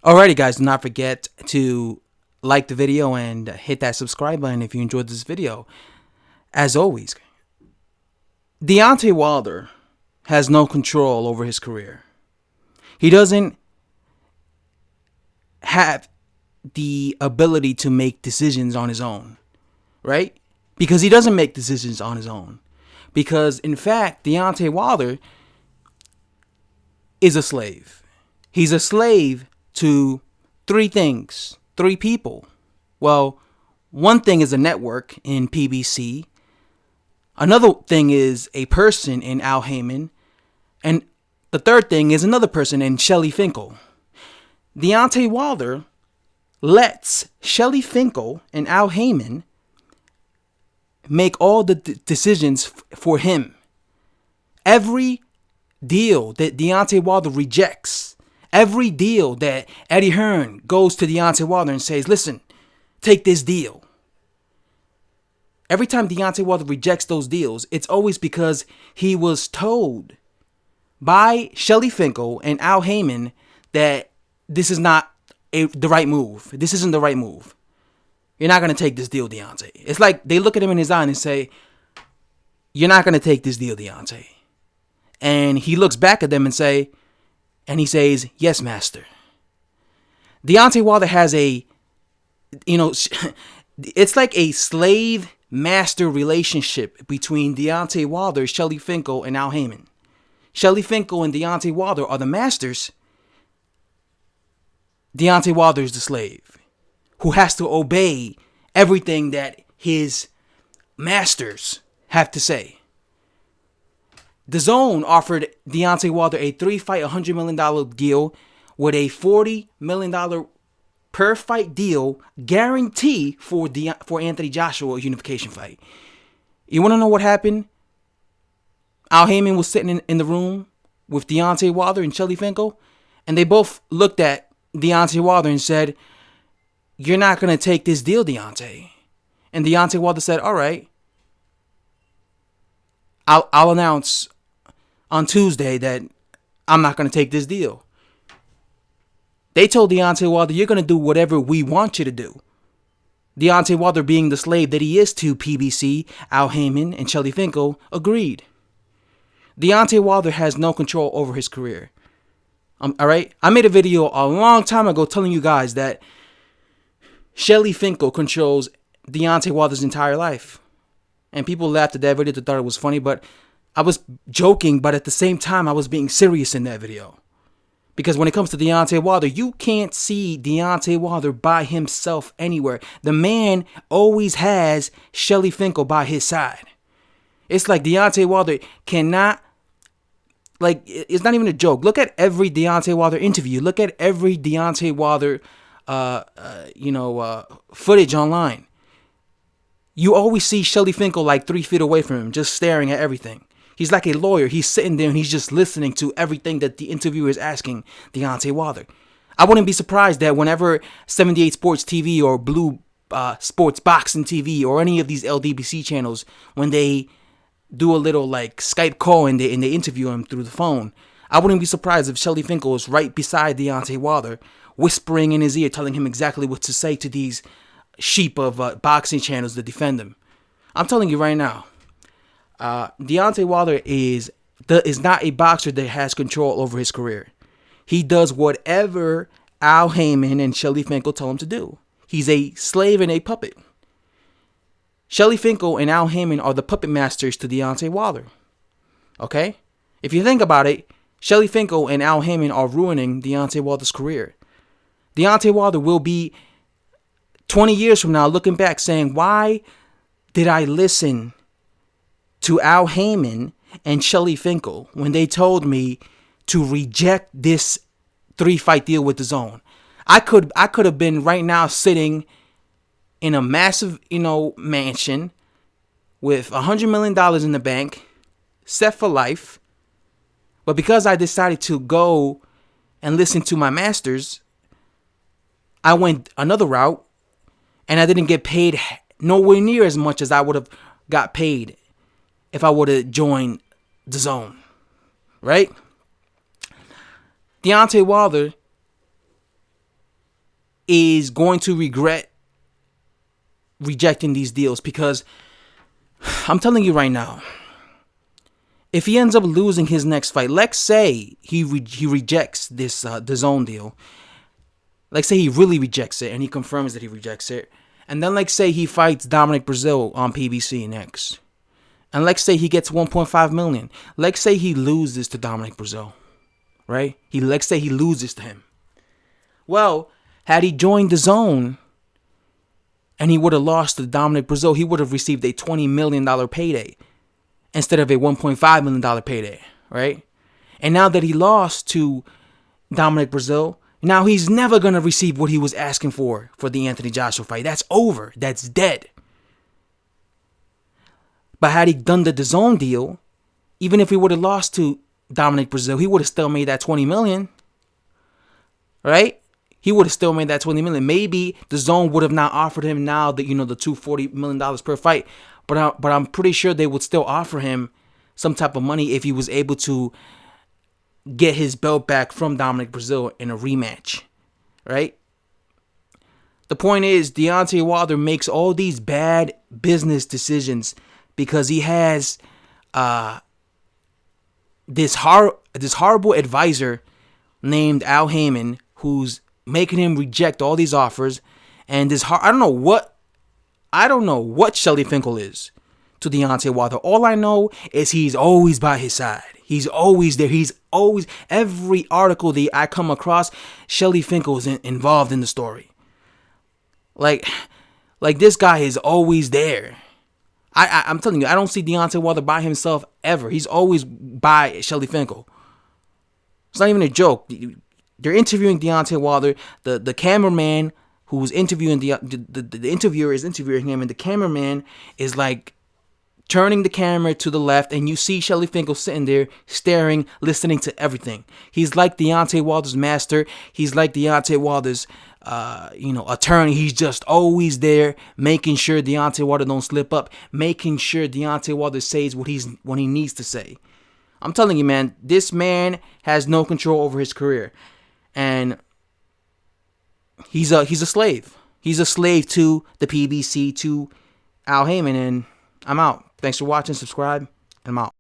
Alrighty, guys, do not forget to like the video and hit that subscribe button if you enjoyed this video. As always, Deontay Wilder has no control over his career. He doesn't have the ability to make decisions on his own, right? Because he doesn't make decisions on his own. Because, in fact, Deontay Wilder is a slave. He's a slave to three things, three people. Well, one thing is a network in PBC. Another thing is a person in Al Hayman. And the third thing is another person in SHELLY FINKEL. Deontay Wilder lets SHELLY FINKEL and Al Hayman make all the decisions for him. Every deal that Deontay Wilder rejects, every deal that Eddie Hearn goes to Deontay Wilder and says, listen, take this deal. Every time Deontay Wilder rejects those deals, it's always because he was told by SHELLY FINKEL and Al Hayman that this is not the right move. This isn't the right move. You're not going to take this deal, Deontay. It's like they look at him in his eye and say, you're not going to take this deal, Deontay. And he looks back at them and he says, yes, master. Deontay Wilder has it's like a slave-master relationship between Deontay Wilder, SHELLY FINKEL, and Al Hayman. SHELLY FINKEL and Deontay Wilder are the masters. Deontay Wilder is the slave who has to obey everything that his masters have to say. DAZN offered Deontay Wilder a 3-fight, $100 million deal with a $40 million per fight deal guarantee for Anthony Joshua unification fight. You want to know what happened? Al Hayman was sitting in the room with Deontay Wilder and SHELLY FINKEL, and they both looked at Deontay Wilder and said, you're not going to take this deal, Deontay. And Deontay Wilder said, all right, I'll announce on Tuesday that I'm not going to take this deal. They told Deontay Wilder, you're going to do whatever we want you to do. Deontay Wilder, being the slave that he is to PBC, Al Hayman, and SHELLY FINKEL, agreed. Deontay Wilder has no control over his career. All right? I made a video a long time ago telling you guys that SHELLY FINKEL controls Deontay Wilder's entire life. And people laughed at that video. They thought it was funny, but I was joking, but at the same time, I was being serious in that video. Because when it comes to Deontay Wilder, you can't see Deontay Wilder by himself anywhere. The man always has SHELLY FINKEL by his side. It's like Deontay Wilder cannot, it's not even a joke. Look at every Deontay Wilder interview. Look at every Deontay Wilder, footage online. You always see SHELLY FINKEL like 3 feet away from him, just staring at everything. He's like a lawyer. He's sitting there and he's just listening to everything that the interviewer is asking Deontay Wilder. I wouldn't be surprised that whenever 78 Sports TV or Blue Sports Boxing TV or any of these LDBC channels, when they do a little like Skype call and they interview him through the phone, I wouldn't be surprised if SHELLY FINKEL is right beside Deontay Wilder, whispering in his ear, telling him exactly what to say to these sheep of boxing channels to defend him. I'm telling you right now, Deontay Wilder is not a boxer that has control over his career. He does whatever Al Hayman and SHELLY FINKEL tell him to do. He's a slave and a puppet. SHELLY FINKEL and Al Hayman are the puppet masters to Deontay Wilder. Okay? If you think about it, SHELLY FINKEL and Al Hayman are ruining Deontay Wilder's career. Deontay Wilder will be 20 years from now looking back saying, why did I listen to Al Hayman and SHELLY FINKEL when they told me to reject this 3-fight deal with DAZN? I could have been right now sitting in a massive, mansion with $100 million in the bank, set for life. But because I decided to go and listen to my masters, I went another route and I didn't get paid nowhere near as much as I would have got paid if I would have joined DAZN, right? Deontay Wilder is going to regret rejecting these deals, because I'm telling you right now, if he ends up losing his next fight, let's say he rejects this the zone deal. Let's say he really rejects it and he confirms that he rejects it. And then let's say he fights Dominic Brazil on PBC next. And let's say he gets 1.5 million. Let's say he loses to Dominic Brazil, right? Let's say he loses to him. Well, had he joined the zone and he would have lost to Dominic Brazil, he would have received a $20 million payday instead of a $1.5 million payday, right? And now that he lost to Dominic Brazil, now he's never going to receive what he was asking for the Anthony Joshua fight. That's over. That's dead. But had he done the zone deal, even if he would have lost to Dominic Brazil, he would have still made that $20 million, right? He would have still made that $20 million. Maybe the zone would have not offered him now the $240 million per fight, but I'm pretty sure they would still offer him some type of money if he was able to get his belt back from Dominic Brazil in a rematch, right? The point is, Deontay Wilder makes all these bad business decisions because he has this horrible advisor named Al Hayman who's making him reject all these offers, and I don't know what Shelly Finkel is to Deontay Wilder. All I know is he's always by his side. He's always there. He's always, every article that I come across, Shelly Finkel is involved in the story. Like this guy is always there. I'm telling you, I don't see Deontay Wilder by himself ever. He's always by Shelly Finkel. It's not even a joke. They're interviewing Deontay Wilder. The cameraman who's interviewing the interviewer is interviewing him, and the cameraman is like turning the camera to the left, and you see Shelly Finkel sitting there staring, listening to everything. He's like Deontay Wilder's master. He's like Deontay Wilder's attorney. He's just always there, making sure Deontay Wilder don't slip up, making sure Deontay Wilder says what he needs to say. I'm telling you, man, this man has no control over his career, and he's a slave. He's a slave to the PBC, to Al Hayman, and I'm out. Thanks for watching. Subscribe, and I'm out.